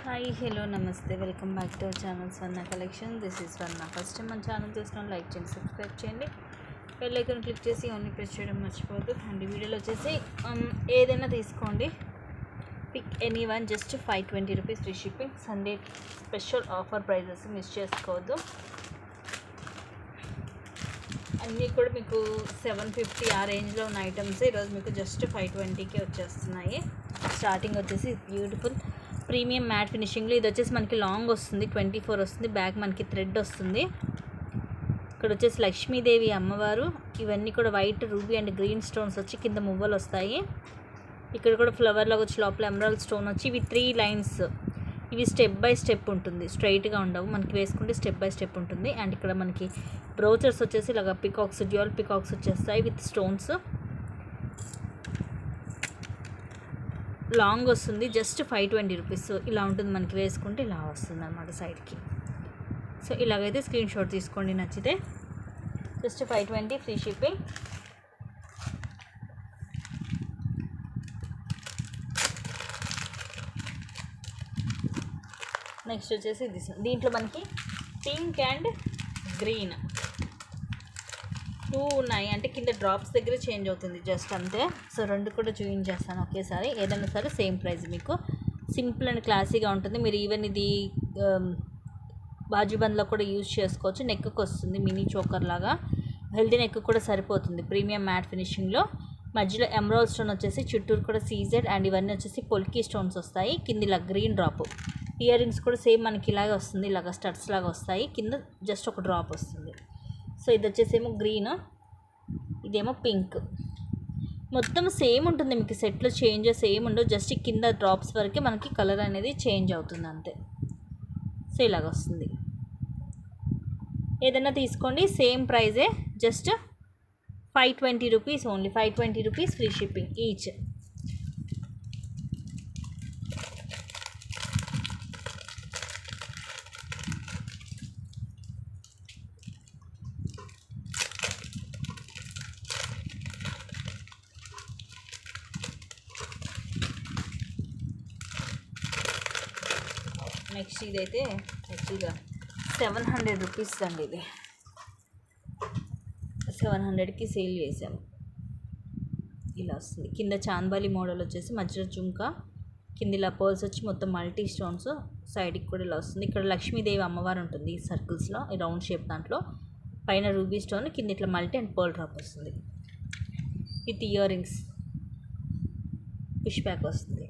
Hi hello నమస్తే welcome back to our channel Swarna collection. This is Swarna. First time మన channel చూసిన like చేయండి, subscribe చేయండి, బెల్ ఐకాన్ క్లిక్ చేసి ఓన్లీ ప్రెస్ చేయడం మర్చిపోవద్దు. అండ్ ఈ వీడియోలో వచ్చేసి ఏదైనా తీసుకోండి, pick any one, just 520 rupees free shipping. Sunday special offer prizes miss చేసుకోవద్దు. అన్నీ కూడా మీకు 750 ఆ రేంజ్లో ఉన్న ఐటమ్స్ ఈరోజు మీకు జస్ట్ 520కే వచ్చేస్తున్నాయి. స్టార్టింగ్ వచ్చేసి బ్యూటిఫుల్ ప్రీమియం మ్యాట్ ఫినిషింగ్లో ఇది వచ్చేసి మనకి లాంగ్ వస్తుంది, 24 వస్తుంది. బ్యాక్ మనకి థ్రెడ్ వస్తుంది. ఇక్కడ వచ్చేసి లక్ష్మీదేవి అమ్మవారు. ఇవన్నీ కూడా white, ruby and green stones వచ్చి కింద మువ్వలు వస్తాయి. ఇక్కడ కూడా ఫ్లవర్ లాగా వచ్చి లోపల ఎమరాల్డ్ స్టోన్ వచ్చి ఇవి 3 లైన్స్. ఇవి స్టెప్ బై స్టెప్ ఉంటుంది, స్ట్రైట్గా ఉండవు. మనకి వేసుకుంటే స్టెప్ బై స్టెప్ ఉంటుంది. అండ్ ఇక్కడ మనకి బ్రోచర్స్ వచ్చేసి ఇలాగ పికాక్స్, డ్యూయల్ పికాక్స్ వచ్చేస్తాయి విత్ స్టోన్స్. లాంగ్ వస్తుంది, జస్ట్ 520 రూపీస్. సో ఇలా ఉంటుంది, మనకి వేసుకుంటే ఇలా వస్తుంది అనమాట సైడ్కి. సో ఇలాగైతే స్క్రీన్ షాట్ తీసుకోండి నచ్చితే. Just 520 free shipping. నెక్స్ట్ వచ్చేసి దీంట్లో మనకి పింక్ అండ్ గ్రీన్ 2 ఉన్నాయి. అంటే కింద డ్రాప్స్ దగ్గర చేంజ్ అవుతుంది జస్ట్ అంతే. సో రెండు కూడా చూపించేస్తాను ఒకేసారి. ఏదైనా సరే సేమ్ ప్రైస్, మీకు సింపుల్ అండ్ క్లాసీగా ఉంటుంది. మీరు ఈవెన్ ఇది బాజుబంద్లో కూడా యూజ్ చేసుకోవచ్చు. నెక్కి వస్తుంది మినీ చోకర్ లాగా, హెల్దీ నెక్ కూడా సరిపోతుంది. ప్రీమియం మ్యాట్ ఫినిషింగ్లో మధ్యలో ఎమరాల్డ్ స్టోన్ వచ్చేసి చుట్టూరు కూడా సీజెడ్. అండ్ ఇవన్నీ వచ్చేసి పొల్కీ స్టోన్స్ వస్తాయి. కింద ఇలా గ్రీన్ డ్రాప్. ఇయర్ రింగ్స్ కూడా సేమ్ మనకి ఇలాగే వస్తుంది, ఇలాగ స్టడ్స్ లాగా వస్తాయి. కింద జస్ట్ ఒక డ్రాప్ వస్తుంది. సో ఇది వచ్చేసేమో గ్రీన్, ఇదేమో పింక్. మొత్తం సేమ్ ఉంటుంది మీకు, సెట్లో చేంజెస్ ఏమి ఉండవు. జస్ట్ కింద డ్రాప్స్ వరకే మనకి కలర్ అనేది చేంజ్ అవుతుంది అంతే. సో ఇలాగ వస్తుంది. ఏదైనా తీసుకోండి, సేమ్ ప్రైజే, just 520 rupees only. 520 rupees free shipping each. Next ఇదైతే యాక్చువల్గా 700 రూపీస్ అండి. ఇది 700కి సేల్ చేసాము. ఇలా వస్తుంది. కింద చాంద్బాలి మోడల్ వచ్చేసి మధ్యలో జుంకా, కింద ఇలా పర్ల్స్ వచ్చి మొత్తం మల్టీ స్టోన్స్. సైడ్కి కూడా ఇలా వస్తుంది. ఇక్కడ లక్ష్మీదేవి అమ్మవారు ఉంటుంది ఈ సర్కిల్స్లో, ఈ రౌండ్ షేప్ దాంట్లో. పైన రూబీ స్టోన్, కింద ఇట్లా మల్టీ అండ్ పర్ల్ డ్రాప్ వస్తుంది. With earrings, push back వస్తుంది.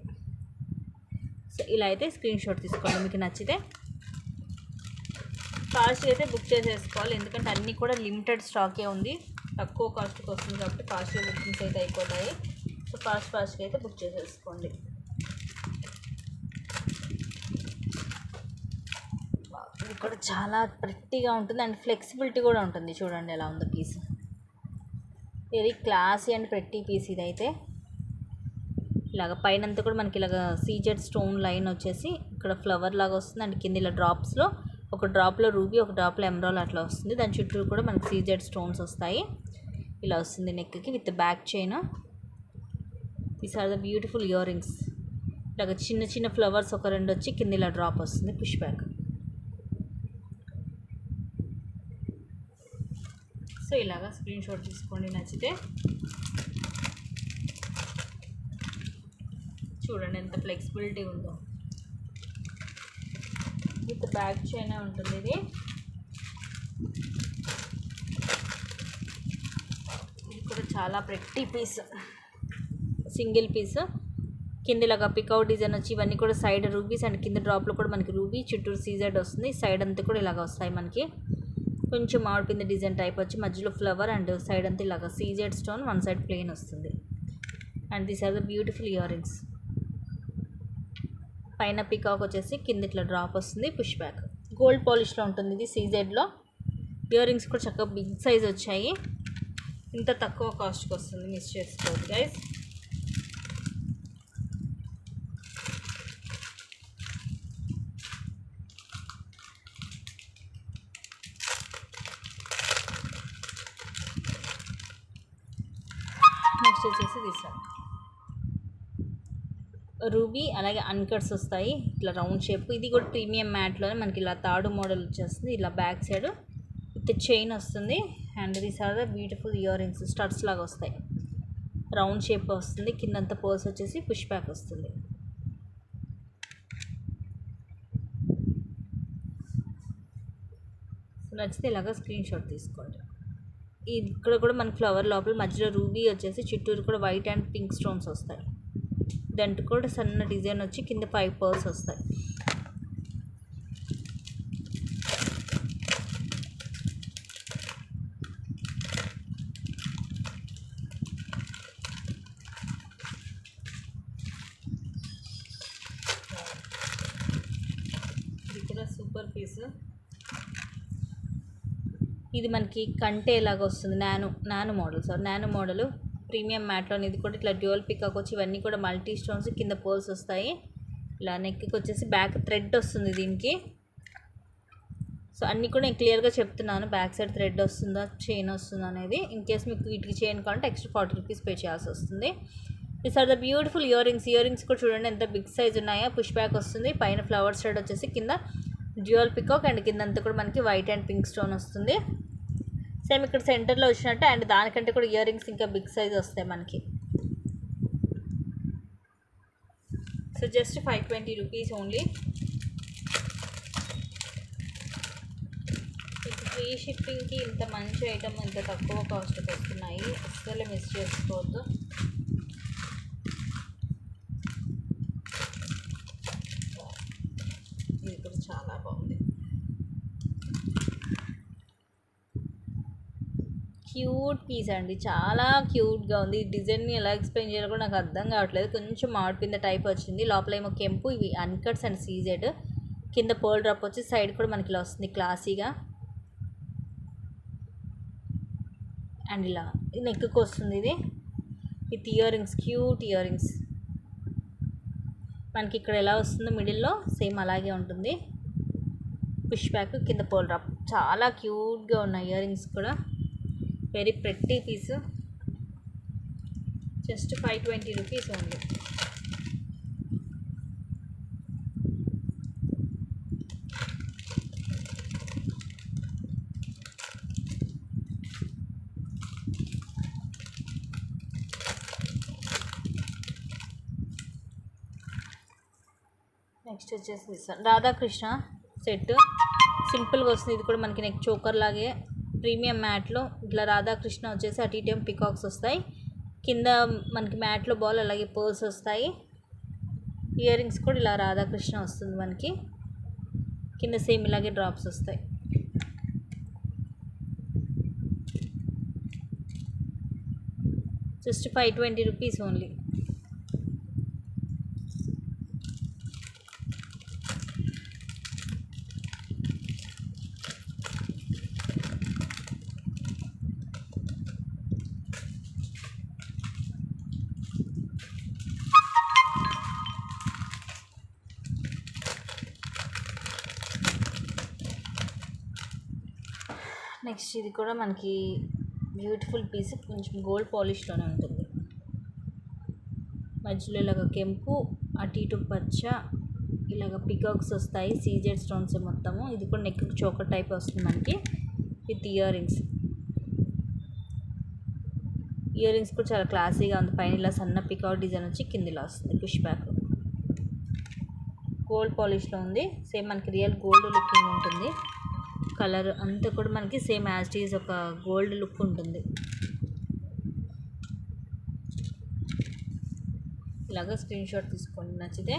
సో ఇలా అయితే స్క్రీన్ షాట్ తీసుకోండి మీకు నచ్చితే. ఫాస్ట్గా అయితే బుక్ చేసేసుకోవాలి, ఎందుకంటే అన్నీ కూడా లిమిటెడ్ స్టాకే ఉంది. తక్కువ కాస్ట్కి వస్తుంది కాబట్టి ఫాస్ట్గా బుకింగ్స్ అయితే అయిపోతాయి. సో ఫాస్ట్గా అయితే బుక్ చేసేసుకోండి. ఇది కూడా చాలా ప్రెట్టీగా ఉంటుంది అండ్ ఫ్లెక్సిబిలిటీ కూడా ఉంటుంది. చూడండి ఎలా ఉందో piece. Very classy and pretty piece ఇదైతే. ఇలాగ పైనంతా కూడా మనకి ఇలాగ సీజెడ్ స్టోన్ లైన్ వచ్చేసి ఇక్కడ ఫ్లవర్ లాగా వస్తుంది. అండ్ కింద ఇలా డ్రాప్స్లో, ఒక డ్రాప్లో రూబీ, ఒక డ్రాప్లో ఎమరాల్డ్ అట్లా వస్తుంది. దాని చుట్టూ కూడా మనకి సీజెడ్ స్టోన్స్ వస్తాయి. ఇలా వస్తుంది నెక్కి with back chain. These are the beautiful earrings. ఇలాగ చిన్న చిన్న ఫ్లవర్స్ ఒక 2 వచ్చి కింద ఇలా డ్రాప్ వస్తుంది, పుష్ బ్యాక్. సో ఇలాగా స్క్రీన్ షాట్ తీసుకోండి నచ్చితే. చూడండి ఎంత ఫ్లెక్సిబిలిటీ ఉందో. విత్ బ్యాక్ చైన్ ఉంటుంది ఇది. ఇది కూడా చాలా ప్రెట్టి పీస్, సింగిల్ పీస్. కింద ఇలాగా పికౌట్ డిజైన్ వచ్చి ఇవన్నీ కూడా సైడ్ రూబీస్. అండ్ కింద డ్రాప్లో కూడా మనకి రూబీ, చుట్టూరు సీజెడ్ వస్తుంది. సైడ్ అంతా కూడా ఇలాగ వస్తాయి మనకి. కొంచెం మామిడిపిండి డిజైన్ టైప్ వచ్చి మధ్యలో ఫ్లవర్ అండ్ సైడ్ అంతా ఇలాగ CZ stone, one side plain వస్తుంది. And these are the beautiful earrings. పైన పికాక్ వచ్చేసి కింద ఇట్లా డ్రాప్ వస్తుంది, పుష్ బ్యాక్. గోల్డ్ పాలిష్లో ఉంటుంది ఇది, సీజెడ్లో. ఇయర్ రింగ్స్ కూడా చక్కగా బిగ్ సైజ్ వచ్చాయి. ఇంత తక్కువ కాస్ట్కి వస్తుంది, మిస్ చేసుకోవద్దు గైస్. నెక్స్ట్ వచ్చేసి తీసాను రూబీ అలాగే అన్కట్స్ వస్తాయి ఇట్లా రౌండ్ షేప్. ఇది కూడా ప్రీమియం మ్యాట్లోనే మనకి ఇలా తాడు మోడల్ వచ్చేస్తుంది. ఇలా బ్యాక్ సైడ్ విత్ చైన్ వస్తుంది. And these are the beautiful earrings, studs లాగా వస్తాయి. రౌండ్ షేప్ వస్తుంది. కిందంతా పర్స్ వచ్చేసి పుష్ బ్యాక్ వస్తుంది. సో నచ్చితే ఇలాగా స్క్రీన్ షాట్ తీసుకోండి. ఇక్కడ కూడా మన ఫ్లవర్ లోపల మధ్యలో రూబీ వచ్చేసి చుట్టూరు కూడా వైట్ అండ్ పింక్ స్టోన్స్ వస్తాయి. దాంట్లో కూడా సన్న డిజైన్ వచ్చి కింద 5 పర్ల్స్ వస్తాయి. ఇది కూడా సూపర్ పీస్. ఇది మనకి కంటే లాగా వస్తుంది. నానో మోడల్ ప్రీమియం మ్యాట్లో. ఇది కూడా ఇట్లా డ్యూయల్ పికాక్ వచ్చి ఇవన్నీ కూడా మల్టీ స్టోన్స్, కింద పర్ల్స్ వస్తాయి. ఇలా నెక్కి వచ్చేసి బ్యాక్ థ్రెడ్ వస్తుంది దీనికి. సో అన్నీ కూడా నేను క్లియర్గా చెప్తున్నాను, బ్యాక్ సైడ్ థ్రెడ్ వస్తుందా చైన్ వస్తుందా అనేది. ఇన్ కేస్ మీకు వీటికి చైన్ కావాలంటే ఎక్స్ట్రా 40 రూపీస్ పే చేయాల్సి వస్తుంది. These are the beautiful earrings కూడా చూడండి ఎంత బిగ్ సైజ్ ఉన్నాయో. పుష్ బ్యాక్ వస్తుంది. పైన ఫ్లవర్ స్టడ్ వచ్చేసి కింద డ్యూయల్ పికాక్ అండ్ కిందంతా కూడా మనకి వైట్ అండ్ పింక్ స్టోన్ వస్తుంది. సేమ్ ఇక్కడ సెంటర్లో వచ్చినట్టు అండ్ దానికంటే కూడా ఇయర్ రింగ్స్ ఇంకా బిగ్ సైజ్ వస్తాయి మనకి. So just 520 rupees only. Free షిప్పింగ్కి ఇంత మంచి ఐటమ్ ఇంత తక్కువ కాస్ట్కి వస్తున్నాయి, అస్సలు మిస్ చేసుకోవద్దు. ఇది కూడా చాలా బాగుంది. క్యూట్ పీస్ అండి, చాలా క్యూట్గా ఉంది. ఈ డిజైన్ని ఎలా ఎక్స్ప్లెయిన్ చేయాలో కూడా నాకు అర్థం కావట్లేదు. కొంచెం మాడిపోయిన టైప్ వచ్చింది. లోపల ఏమో కెంపు, ఇవి అన్కట్స్ అండ్ సీజెడ్. కింద పర్ల్ డ్రాప్ వచ్చి సైడ్ కూడా మనకి ఇలా వస్తుంది క్లాసీగా. అండ్ ఇలా నెక్కి వస్తుంది ఇది with earrings, cute earrings. మనకి ఇక్కడ ఎలా వస్తుందో మిడిల్లో సేమ్ అలాగే ఉంటుంది. పుష్ బ్యాక్, కింద పర్ల్ డ్రాప్. చాలా క్యూట్గా ఉన్నాయి ఇయర్ రింగ్స్ కూడా. Very pretty piece. Just 520 rupees only. Next వచ్చేసి రాధాకృష్ణ సెట్ సింపుల్గా వస్తుంది. ఇది కూడా మనకి నెక్ చోకర్ లాగే ప్రీమియం మ్యాట్లో. ఇట్లా రాధాకృష్ణ వచ్చేసి అటు ఇటు పికాక్స్ వస్తాయి. కింద మనకి మ్యాట్లో బాల్ అలాగే పర్ల్స్ వస్తాయి. ఇయర్ రింగ్స్ కూడా ఇలా రాధాకృష్ణ వస్తుంది మనకి. కింద సేమ్ ఇలాగే డ్రాప్స్ వస్తాయి. Just 520 rupees only. నెక్స్ట్ ఇది కూడా మనకి బ్యూటిఫుల్ పీస్, కొంచెం గోల్డ్ పాలిష్లోనే ఉంటుంది. మధ్యలో ఇలాగ కెంపు, అటు ఇటు పచ్చ, ఇలాగ పికాక్స్ వస్తాయి. సీజెడ్ స్టోన్స్ మొత్తము. ఇది కూడా నెక్ చోకర్ టైప్ వస్తుంది మనకి with ear rings. Ear rings కూడా చాలా క్లాసీగా ఉంది. పైన ఇలా సన్న పికాక్ డిజైన్ వచ్చి కింద ఇలా వస్తుంది పుష్ బ్యాక్. గోల్డ్ పాలిష్లో ఉంది. సేమ్ మనకి రియల్ గోల్డ్ లుకింగ్ ఉంటుంది. కలర్ అంతా కూడా మనకి సేమ్ యాజ్ ఇట్ ఈజ్ ఒక గోల్డ్ లుక్ ఉంటుంది. ఇలాగా స్క్రీన్ షాట్ తీసుకోండి నచ్చితే.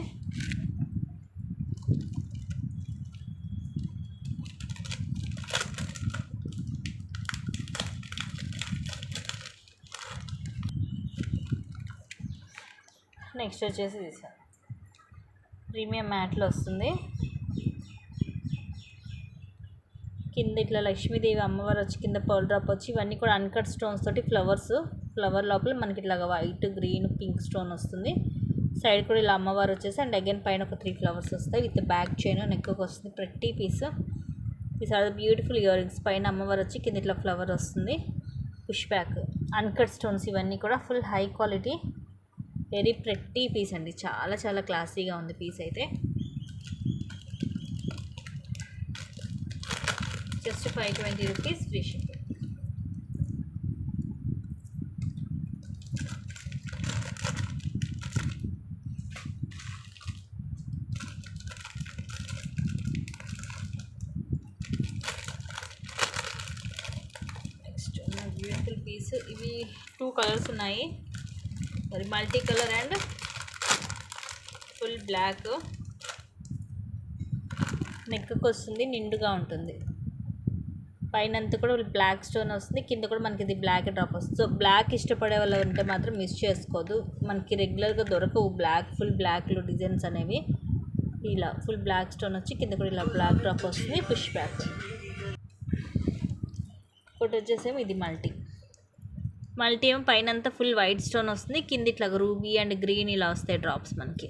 నెక్స్ట్ వచ్చేసి తీసాను ప్రీమియం మ్యాట్లో వస్తుంది. కింద ఇట్లా లక్ష్మీదేవి అమ్మవారు వచ్చి కింద పర్ల్ డ్రాప్ వచ్చి ఇవన్నీ కూడా అన్కట్ స్టోన్స్ తోటి ఫ్లవర్స్. ఫ్లవర్ లోపల మనకి ఇట్లాగా వైట్, గ్రీన్, పింక్ స్టోన్ వస్తుంది. సైడ్ కూడా ఇలా అమ్మవారు వచ్చేసి అండ్ అగైన్ పైన ఒక 3 ఫ్లవర్స్ వస్తాయి విత్ బ్యాక్ చైన్ నెక్కి వస్తుంది. ప్రతి piece. These are beautiful earrings. పైన అమ్మవారు వచ్చి కింద ఇట్లా ఫ్లవర్ వస్తుంది. పుష్ బ్యాక్, అన్కట్ స్టోన్స్ ఇవన్నీ కూడా full high quality. Very pretty piece అండి, చాలా చాలా క్లాసీగా ఉంది పీస్ అయితే. Just 520 rupees free shipping. Next beautiful piece, ఇవి 2 కలర్స్ ఉన్నాయి, మరి multi colour and full black. నెక్కి వస్తుంది, నిండుగా ఉంటుంది, పైన అంతా కూడా బ్లాక్ స్టోన్ వస్తుంది, కింద కూడా మనకి ఇది బ్లాక్ డ్రాప్ వస్తుంది. సో బ్లాక్ ఇష్టపడే వాళ్ళు ఉంటే మాత్రం మిస్ చేసుకోదు, మనకి రెగ్యులర్గా దొరకవు బ్లాక్ ఫుల్ బ్లాక్లో డిజైన్స్ అనేవి. ఇలా ఫుల్ బ్లాక్ స్టోన్ వచ్చి కింద కూడా ఇలా బ్లాక్ డ్రాప్ వస్తుంది, పుష్ బ్యాక్. ఒకటి వచ్చేసేమో ఇది మల్టీ ఏమో పైన అంతా ఫుల్ వైట్ స్టోన్ వస్తుంది, కింద ఇట్లా రూబీ అండ్ గ్రీన్ ఇలా వస్తాయి డ్రాప్స్. మనకి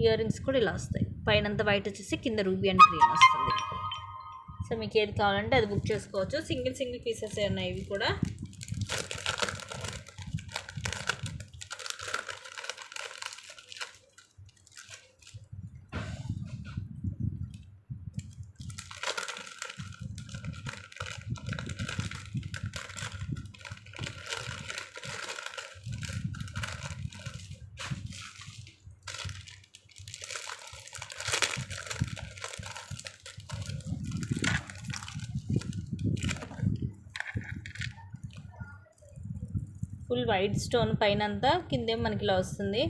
ఇయర్ రింగ్స్ కూడా ఇలా వస్తాయి, పైన అంతా వైట్ వచ్చేసి కింద రూబీ అండ్ గ్రీన్ వస్తుంది. సో మీకు ఏది కావాలంటే అది బుక్ చేసుకోవచ్చు. సింగిల్ పీసెస్ ఉన్నాయి ఇవి కూడా. ఫుల్ వైట్ స్టోన్ పైన అంతా, కిందేమో మనకి ఇలా వస్తుంది,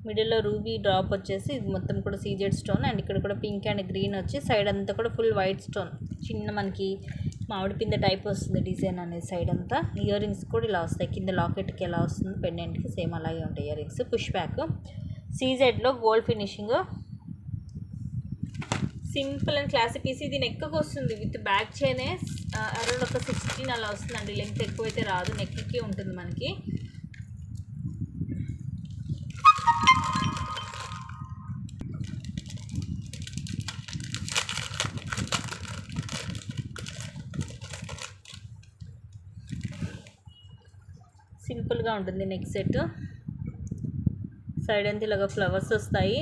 మిడిల్లో రూబీ డ్రాప్ వచ్చేసి ఇది మొత్తం కూడా సీజెడ్ స్టోన్, అండ్ ఇక్కడ కూడా పింక్ అండ్ గ్రీన్ వచ్చి సైడ్ అంతా కూడా ఫుల్ వైట్ స్టోన్, చిన్న మనకి మామిడి పిందె టైప్ వస్తుంది డిజైన్ అనేది సైడ్ అంతా. ఇయర్ రింగ్స్ కూడా ఇలా వస్తాయి, కింద లాకెట్కి ఎలా వస్తుంది పెండెంట్కి సేమ్ అలాగే ఉంటాయి ఇయర్ రింగ్స్. పుష్ బ్యాక్ సీజెడ్లో gold finishing, simple and classy piece. ఇది నెక్కి వస్తుంది విత్ బ్యాక్ చైనే, అరౌండ్ ఒక 16 అలా వస్తుందండి, లెంగ్త్ ఎక్కువైతే రాదు, నెక్కి ఉంటుంది మనకి. సింపుల్గా ఉంటుంది నెక్ సెట్, సైడ్ అంతా ఇలాగ ఫ్లవర్స్ వస్తాయి,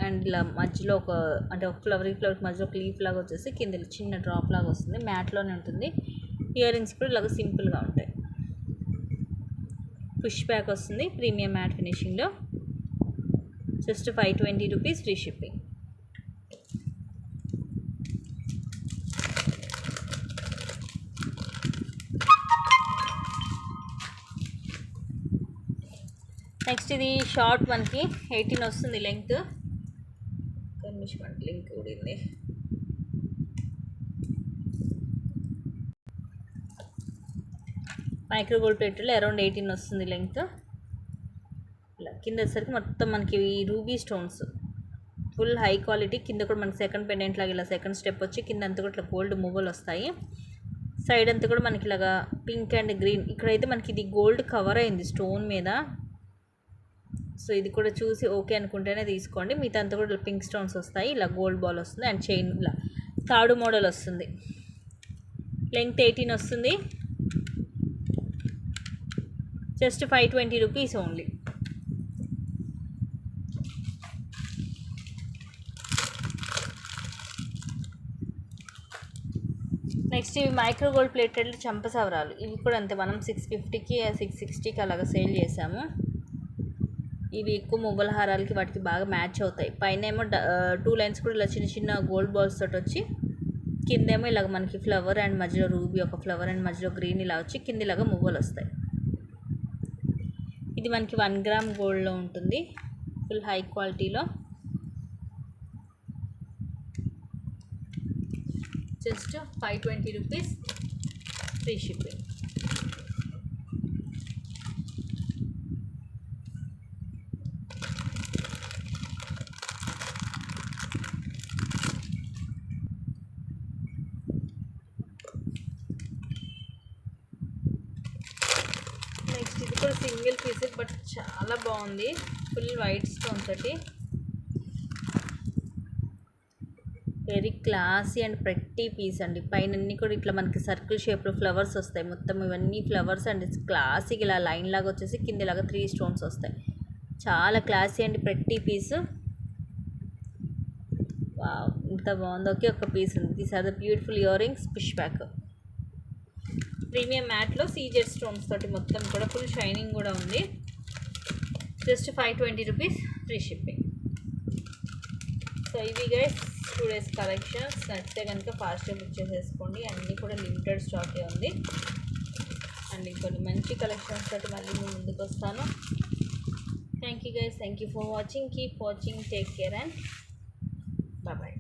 అండ్ ఇలా మధ్యలో ఒక ఫ్లవర్కి మధ్యలో ఒక లీఫ్ లాగా వచ్చేసి కింద చిన్న డ్రాప్ లాగా వస్తుంది, మ్యాట్లోనే ఉంటుంది. ఇయర్ రింగ్స్ కూడా ఇలాగ సింపుల్గా ఉంటాయి. పుష్ బ్యాక్ వస్తుంది, ప్రీమియం మ్యాట్ ఫినిషింగ్లో. Just 520 rupees free shipping. Next ఇది షార్ట్ మనకి 18 వస్తుంది లెంగ్త్, లింక్ ఊడింది. మైక్రో గోల్డ్ ప్లేట్లో అరౌండ్ 18 వస్తుంది లెంగ్త్. ఇలా కింద వచ్చేసరికి మొత్తం మనకి ruby stones, full high quality. కింద కూడా మనకి సెకండ్ పెండెంట్ లాగా ఇలా సెకండ్ స్టెప్ వచ్చి కింద అంతా కూడా ఇట్లా గోల్డ్ మువ్వలు వస్తాయి, సైడ్ అంతా కూడా మనకి ఇలాగా పింక్ అండ్ గ్రీన్. ఇక్కడైతే మనకి ఇది గోల్డ్ కవర్ అయింది స్టోన్ మీద, సో ఇది కూడా చూసి ఓకే అనుకుంటేనే తీసుకోండి. మిగతా అంతా కూడా పింక్ స్టోన్స్ వస్తాయి, ఇలా గోల్డ్ బాల్ వస్తుంది, అండ్ చైన్ ఇలా తాడు మోడల్ వస్తుంది. లెంగ్త్ 18 వస్తుంది, జస్ట్ 520 రూపీస్ ఓన్లీ. నెక్స్ట్ ఇవి మైక్రో గోల్డ్ ప్లేటెడ్ చంపసవరాలు, ఇవి కూడా అంతే, మనం 650కి 660కి అలాగా సేల్ చేసాము. ఇవి ఎక్కువ మువ్వల హారాలకి వాటికి బాగా మ్యాచ్ అవుతాయి. పైన ఏమో 2 లైన్స్ కూడా ఇలా చిన్న చిన్న గోల్డ్ బాల్స్ తోటి వచ్చి, కిందేమో ఇలాగ మనకి ఫ్లవర్ అండ్ మధ్యలో రూబీ ఒక ఫ్లవర్ అండ్ మధ్యలో గ్రీన్ ఇలా వచ్చి కింద ఇలాగ మువ్వలు వస్తాయి. ఇది మనకి 1 గ్రామ్ గోల్డ్లో ఉంటుంది, ఫుల్ హై క్వాలిటీలో. Just 520 rupees free shipping. Next ఇది కూడా సింగిల్ పీస్ బట్ చాలా బాగుంది, ఫుల్ వైట్ స్టోన్ తోటి, very classy and pretty piece అండి. పైన అన్నీ కూడా ఇట్లా మనకి సర్కిల్ షేప్లో ఫ్లవర్స్ వస్తాయి, మొత్తం ఇవన్నీ ఫ్లవర్స్ అండ్ క్లాసీగా ఇలా లైన్ లాగా వచ్చేసి కింద ఇలాగా 3 స్టోన్స్ వస్తాయి. చాలా క్లాసీ అండి ప్రతి పీసు. వావ్ ఇంత బాగుంది. ఓకే ఒక పీస్ ఉంది. These are the beautiful earrings push back. Premium మ్యాట్లో సీజెడ్ స్టోన్స్ తోటి మొత్తం కూడా ఫుల్ షైనింగ్ కూడా ఉంది. Just 520 rupees free shipping. So ఇవి గైస్ 2 డేస్ కలెక్షన్స్. నచ్చితే కనుక ఫాస్ట్గా బుక్ చేసేసుకోండి. అన్నీ కూడా లిమిటెడ్ స్టాకే ఉంది. అండ్ ఇంకొన్ని మంచి కలెక్షన్స్ తోటి మళ్ళీ మీ ముందుకు వస్తాను. Thank you guys. Thank you for watching. Keep watching. Take care and bye.